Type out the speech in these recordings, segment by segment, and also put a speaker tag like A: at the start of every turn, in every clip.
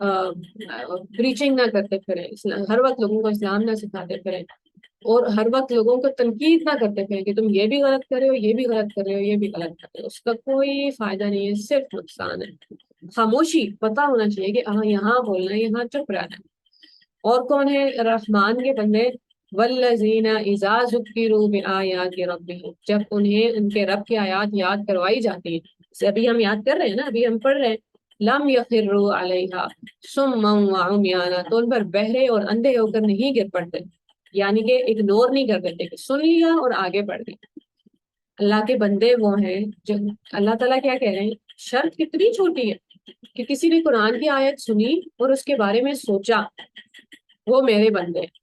A: Preaching نہ کرتے پھریں، ہر وقت لوگوں کو اسلام نہ سکھاتے پھریں، اور ہر وقت لوگوں کو تنقید نہ کرتے پھریں کہ تم یہ بھی غلط کر رہے ہو، یہ بھی غلط کر رہے ہو، یہ بھی غلط کر رہے ہو، اس کا کوئی فائدہ نہیں ہے، صرف نقصان ہے۔ خاموشی، پتہ ہونا چاہیے کہ ہاں یہاں بولنا ہے، یہاں چپ رہنا ہے۔ اور کون ہے رحمان کے بندے؟ والذین اذا ذکروا بآیات ربہم، جب انہیں ان کے رب کی آیات یاد کروائی جاتی ہیں، جیسے ابھی ہم یاد کر رہے ہیں نا، ابھی ہم پڑھ رہے ہیں، لم یخروا علیہا صما وعمیانا، تو ان پر بہرے اور اندھے ہو کر نہیں گر پڑتے، یعنی کہ اگنور نہیں کر دیتے کہ سن لیا اور آگے بڑھ گئے۔ اللہ کے بندے وہ ہیں جو، اللہ تعالیٰ کیا کہہ رہے ہیں، شرط کتنی چھوٹی ہے کہ کسی نے قرآن کی آیت سنی اور اس کے بارے میں سوچا، وہ میرے بندے ہیں۔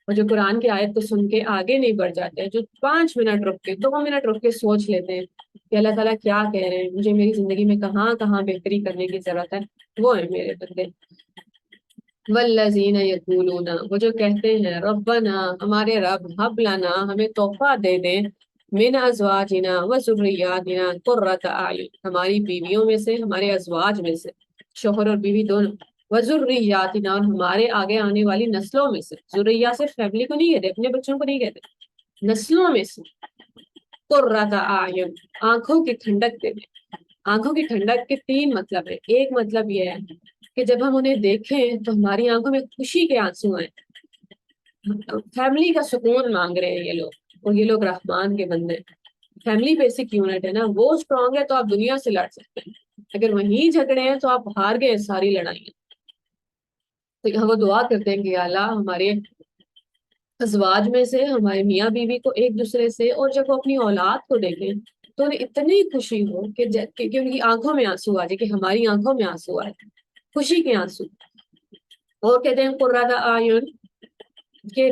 A: اور جو قرآن کی آیت کو سن کے آگے نہیں بڑھ جاتے، جو 5 منٹ رک کے 2 منٹ رک کے سوچ لیتے ہیں کہ اللہ تعالیٰ کیا کہہ رہے ہیں، مجھے میری زندگی میں کہاں کہاں بہتری کرنے کی ضرورت ہے، وہ ہیں میرے بندے۔ والذین یقولون، وہ جو کہتے ہیں ربنا، ہمارے رب، ہب لنا، ہمیں تحفہ دے دیں، من ازواجنا و ذریاتنا قرۃ اعین، ہماری بیویوں میں سے، ہمارے ازواج میں سے، شوہر اور بیوی دونوں، و ذریاتنا، اور ہمارے آگے آنے والی نسلوں میں سے، ذریہ صرف فیملی کو نہیں کہتے، اپنے بچوں کو نہیں کہتے، نسلوں میں سے، قرۃ اعین، آنکھوں کی ٹھنڈک دے دیں۔ آنکھوں کی ٹھنڈک کے 3 مطلب ہے۔ ایک مطلب یہ ہے کہ جب ہم انہیں دیکھیں تو ہماری آنکھوں میں خوشی کے آنسو آئیں، فیملی کا سکون مانگ رہے ہیں یہ لوگ، اور یہ لوگ رحمان کے بندے ہیں۔ فیملی بیسک یونٹ ہے نا، وہ اسٹرانگ ہے تو آپ دنیا سے لڑ سکتے ہیں، اگر وہیں جھگڑے ہیں تو آپ ہار گئے ساری لڑائیاں۔ تو وہ دعا کرتے ہیں کہ یا اللہ ہمارے ازواج میں سے، ہمارے میاں بیوی کو ایک دوسرے سے، اور جب وہ اپنی اولاد کو دیکھیں تو انہیں اتنی خوشی ہو کہ ان کی آنکھوں میں آنسو آ جائے، کہ ہماری آنکھوں میں آنسو آئے، خوشی کے آنسو۔ اور کہتے ہیں قرۃ اعین کہ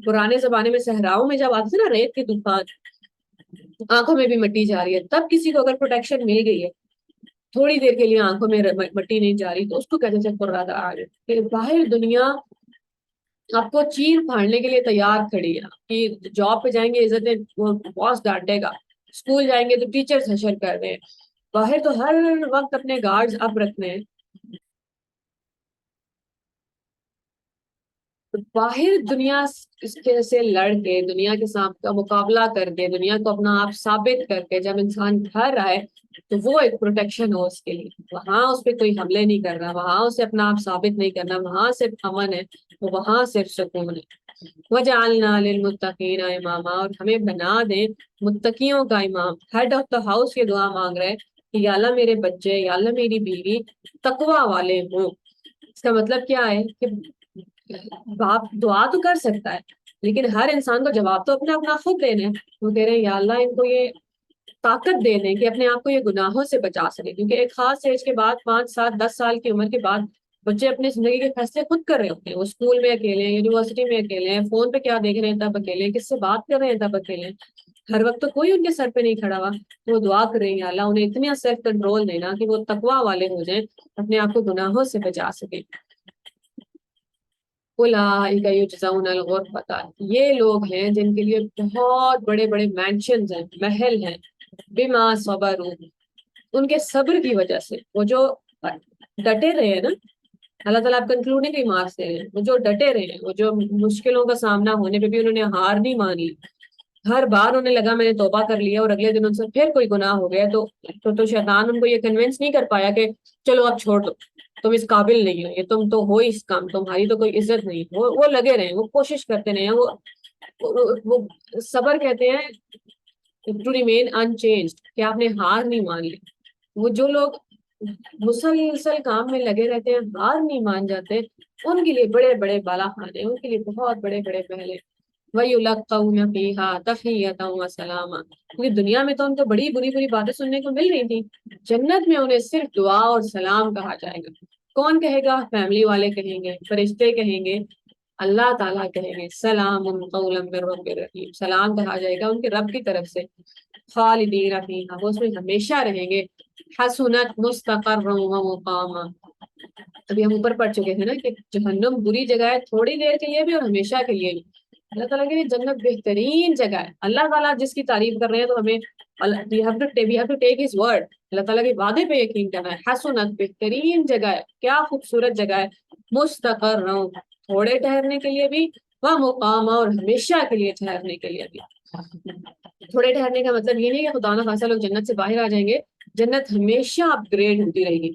A: پرانے زمانے میں صحراؤں میں جب آتے تھے نا ریت کے طوفان، آنکھوں میں بھی مٹی جا رہی ہے، تب کسی کو اگر پروٹیکشن مل گئی ہے، تھوڑی دیر کے لیے آنکھوں میں مٹی نہیں جا رہی، تو اس کو کہتے تھے قرۃ اعین، کہ باہر دنیا آپ کو چیر پھاڑنے کے لیے تیار کھڑی ہے، کہ جاب پہ جائیں گے عزتیں، وہ باس ڈانٹے گا، اسکول جائیں گے تو ٹیچرز حشر کر رہے ہیں، باہر تو ہر وقت اپنے گارڈز اپ رکھنے ہیں، باہر دنیا اس کے سے لڑ کے، دنیا کے ساتھ کا مقابلہ کر کے، دنیا کو اپنا آپ ثابت کر کے جب انسان گھر آئے تو وہ ایک پروٹیکشن ہو اس کے لیے، وہاں اس پہ کوئی حملے نہیں کر رہا، وہاں اسے اپنا آپ ثابت نہیں کرنا، وہاں صرف امن ہے، وہاں صرف سکون ہے۔ وَجَعَلْنَا لِلْمُتَّقِينَ اماما، اور ہمیں بنا دے متقیوں کا امام، ہیڈ آف دا ہاؤس یہ دعا مانگ رہے کہ یا اللہ میرے بچے، یا اللہ میری بیوی تقوی والے ہوں۔ اس کا مطلب کیا ہے کہ باپ دعا تو کر سکتا ہے، لیکن ہر انسان کو جواب تو اپنا اپنا خود دینا ہے۔ وہ کہہ رہے ہیں یا اللہ ان کو یہ طاقت دے دیں کہ اپنے آپ کو یہ گناہوں سے بچا سکے، کیونکہ ایک خاص ایج کے بعد، 5 7 10 سال کی عمر کے بعد بچے اپنی زندگی کے فیصلے خود کر رہے ہوتے ہیں، وہ اسکول میں اکیلے ہیں، یونیورسٹی میں اکیلے ہیں، فون پہ کیا دیکھ رہے ہیں تب اکیلے ہیں، کس سے بات کر رہے ہیں تب اکیلے ہیں، ہر وقت تو کوئی ان کے سر پہ نہیں کھڑا ہوا۔ تو وہ دعا کر رہے ہیں یا اللہ انہیں اتنا سیلف کنٹرول دینا کہ وہ تقوی والے ہو جائیں، اپنے آپ کو گناہوں سے بچا سکیں۔ اولئک یجزون الغرفۃ، یہ لوگ ہیں جن کے لیے بہت بڑے بڑے مینشنز ہیں، محل ہیں، بما صبروا، ان کے صبر کی وجہ سے، وہ جو ڈٹے رہے ہیں نا، اللہ تعالیٰ آپ کنکلوڈنگ ریمارکس دے رہے ہیں، وہ جو ڈٹے رہے ہیں، وہ جو مشکلوں کا سامنا ہونے پہ بھی انہوں نے ہار نہیں مانی، ہر بار انہیں لگا میں نے توبہ کر لیا اور اگلے دن ان سے پھر کوئی گناہ ہو گیا تو شیطان ان کو یہ کنونس نہیں کر پایا کہ چلو اب چھوڑ دو، تم اس قابل نہیں ہو، یہ تم تو ہو اس کام، تمہاری تو کوئی عزت نہیں، وہ لگے رہے، وہ کوشش کرتے رہے، وہ صبر کہتے ہیں ٹو ریمین ان چینجڈ، کہ آپ نے ہار نہیں مان لی۔ وہ جو لوگ مسلسل کام میں لگے رہتے ہیں، ہار نہیں مان جاتے، ان کے لیے بڑے بڑے بالا خانے، ان کے لیے بہت بڑے بڑے محل ہیں۔ وَيُلَقَّوْنَ فِيهَا تَحِيَّةً وَسَلَامًا، کیونکہ دنیا میں تو ان کو بڑی بری بری باتیں سننے کو مل رہی تھی، جنت میں انہیں صرف دعا اور سلام کہا جائے گا۔ کون کہے گا؟ فیملی والے کہیں گے، فرشتے کہیں گے، اللہ تعالیٰ کہیں گے سلام قولا من رب الرحیم، سلام کہا جائے گا ان کے رب کی طرف سے۔ خالدین فیہا، وہ اس میں ہمیشہ رہیں گے۔ حسنت مستقرا ومقاما، ابھی ہم اوپر پڑھ چکے تھے نا کہ جہنم بری جگہ ہے، تھوڑی دیر کے لیے بھی اور ہمیشہ کے لیے بھی۔ اللہ تعالیٰ کے لیے جنت بہترین جگہ ہے، اللہ تعالیٰ جس کی تعریف کر رہے ہیں تو ہمیں we have to take his word. اللہ تعالیٰ کے وعدے پہ یقین کرنا ہے. حسنت بہترین جگہ ہے, کیا خوبصورت جگہ ہے. مستقر تھوڑے ٹھہرنے کے لیے بھی, ومقام اور ہمیشہ کے لیے ٹھہرنے کے لیے بھی. تھوڑے ٹھہرنے کا مطلب یہ نہیں کہ خدا نہ خاصا لوگ جنت سے باہر آ جائیں گے, جنت ہمیشہ اپ گریڈ ہوتی رہے گی.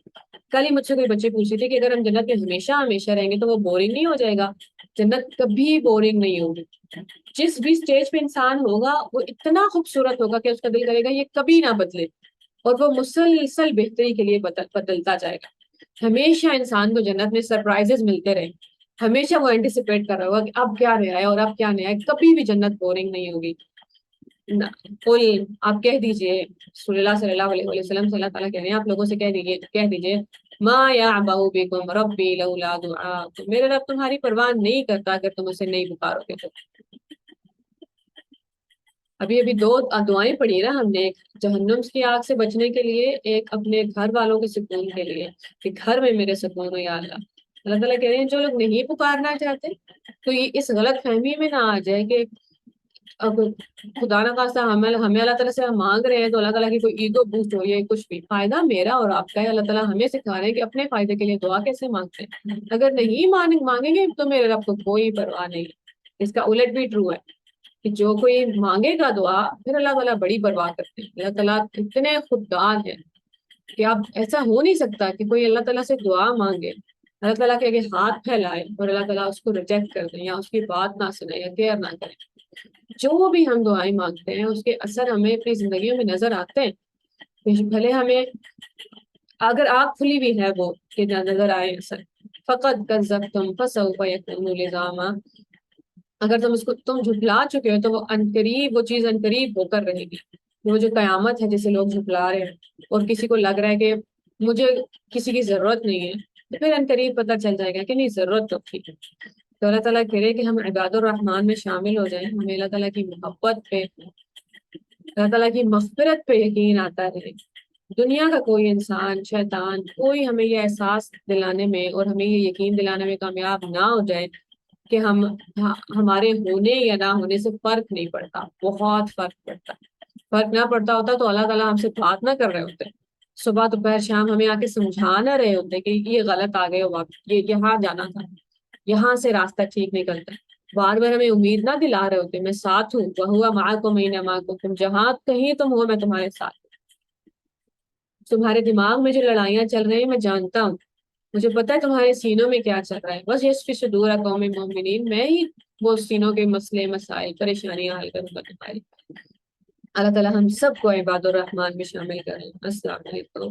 A: کل ہی مجھ سے کوئی بچے پوچھ رہے تھے کہ اگر ہم جنت میں ہمیشہ ہمیشہ رہیں گے تو وہ بورنگ نہیں ہو جائے گا. جنت کبھی بورنگ نہیں ہوگی. جس بھی سٹیج پہ انسان ہوگا وہ اتنا خوبصورت ہوگا کہ اس کا دل کرے گا یہ کبھی نہ بدلے, اور وہ مسلسل بہتری کے لیے بدلتا جائے گا. ہمیشہ انسان کو جنت میں سرپرائزز ملتے رہے, ہمیشہ وہ اینٹیسپیٹ کر رہا ہوگا کہ اب کیا نیا ہے اور اب کیا نیا ہے. کبھی بھی جنت بورنگ نہیں ہوگی. کوئی آپ کہہ دیجئے رسول اللہ صلی اللہ علیہ وسلم صلی اللہ تعالیٰ کہہ رہے ہیں, آپ لوگوں سے کہہ دیجئے ما یعبأ بکم ربی لولا دعاءکم, میرے رب تمہاری پرواہ نہیں کرتا اگر تم اسے نہیں پکارو گے تو. ابھی 2 دعائیں پڑھی نا ہم نے, ایک جہنم کی آگ سے بچنے کے لیے, ایک اپنے گھر والوں کے سکون کے لیے کہ گھر میں میرے سکون ہو یا اللہ. اللہ تعالیٰ کہہ رہے ہیں جو لوگ نہیں پکارنا چاہتے تو یہ اس غلط فہمی میں نہ آ جائے کہ اب خدا نہ خواستہ ہمیں اللہ تعالیٰ سے ہم مانگ رہے ہیں تو اللہ تعالیٰ کی کوئی ایگو بوسٹ ہو, یہ کچھ بھی فائدہ میرا اور آپ کا ہے. اللہ تعالیٰ ہمیں سکھا رہے ہیں کہ اپنے فائدے کے لیے دعا کیسے مانگتے ہیں. اگر نہیں مانگیں گے تو میرے رب کو کوئی پرواہ نہیں. اس کا الٹ بھی ٹرو ہے کہ جو کوئی مانگے گا دعا پھر اللہ تعالیٰ بڑی پرواہ کرتے ہیں. اللہ تعالیٰ اتنے خوددار ہیں کہ اب ایسا ہو نہیں سکتا کہ کوئی اللہ تعالیٰ سے دعا مانگے, اللہ تعالیٰ کے آگے ہاتھ پھیلائے اور اللہ تعالیٰ اس کو ریجیکٹ کر دیں یا اس کی بات نہ سنیں یا کیئر نہ کریں. جو بھی ہم دعائیں مانگتے ہیں اس کے اثر ہمیں اپنی زندگیوں میں نظر آتے ہیں. بھلے ہمیں اگر آنکھ کھلی بھی ہے وہ کہ نظر آئے اثر. فقط کذبتم فسوف یکون لزاما, اگر تم جھٹلا چکے ہو تو وہ عنقریب, وہ چیز عنقریب ہو کر رہے گی. وہ جو قیامت ہے جسے لوگ جھٹلا رہے ہیں اور کسی کو لگ رہا ہے کہ مجھے کسی کی ضرورت نہیں ہے, تو پھر عنقریب پتہ چل جائے گا کہ نہیں ضرورت تو تھی. تو اللہ تعالیٰ کہہ رہے کہ ہم عباد الرحمن میں شامل ہو جائیں, ہمیں اللہ تعالیٰ کی محبت پہ, اللہ تعالیٰ کی مغفرت پہ یقین آتا رہے. دنیا کا کوئی انسان, شیطان, کوئی ہمیں یہ احساس دلانے میں اور ہمیں یہ یقین دلانے میں کامیاب نہ ہو جائے کہ ہمارے ہونے یا نہ ہونے سے فرق نہیں پڑتا. بہت فرق پڑتا. فرق نہ پڑتا ہوتا تو اللہ تعالیٰ ہم سے بات نہ کر رہے ہوتے, صبح دوپہر شام ہمیں آ کے سمجھا نہ رہے ہوتے کہ یہ غلط آ گئے ہو آپ, یہ یہاں جانا تھا, یہاں سے راستہ ٹھیک نکلتا ہے. بار بار ہمیں امید نہ دلا رہے ہوتے میں ساتھ ہوں, وَهُوَ مَعَكُمْ أَيْنَمَا كُنتُمْ, جہاں کہیں تم ہو میں تمہارے ساتھ. تمہارے دماغ میں جو لڑائیاں چل رہی ہیں میں جانتا ہوں, مجھے پتا ہے تمہارے سینوں میں کیا چل رہا ہے. بس یشفی صدور قوم مومنین, میں ہی وہ سینوں کے مسئلے مسائل پریشانیاں حل کروں گا تمہاری. اللہ تعالیٰ ہم سب کو عباد الرحمن میں شامل کریں. السلام علیکم.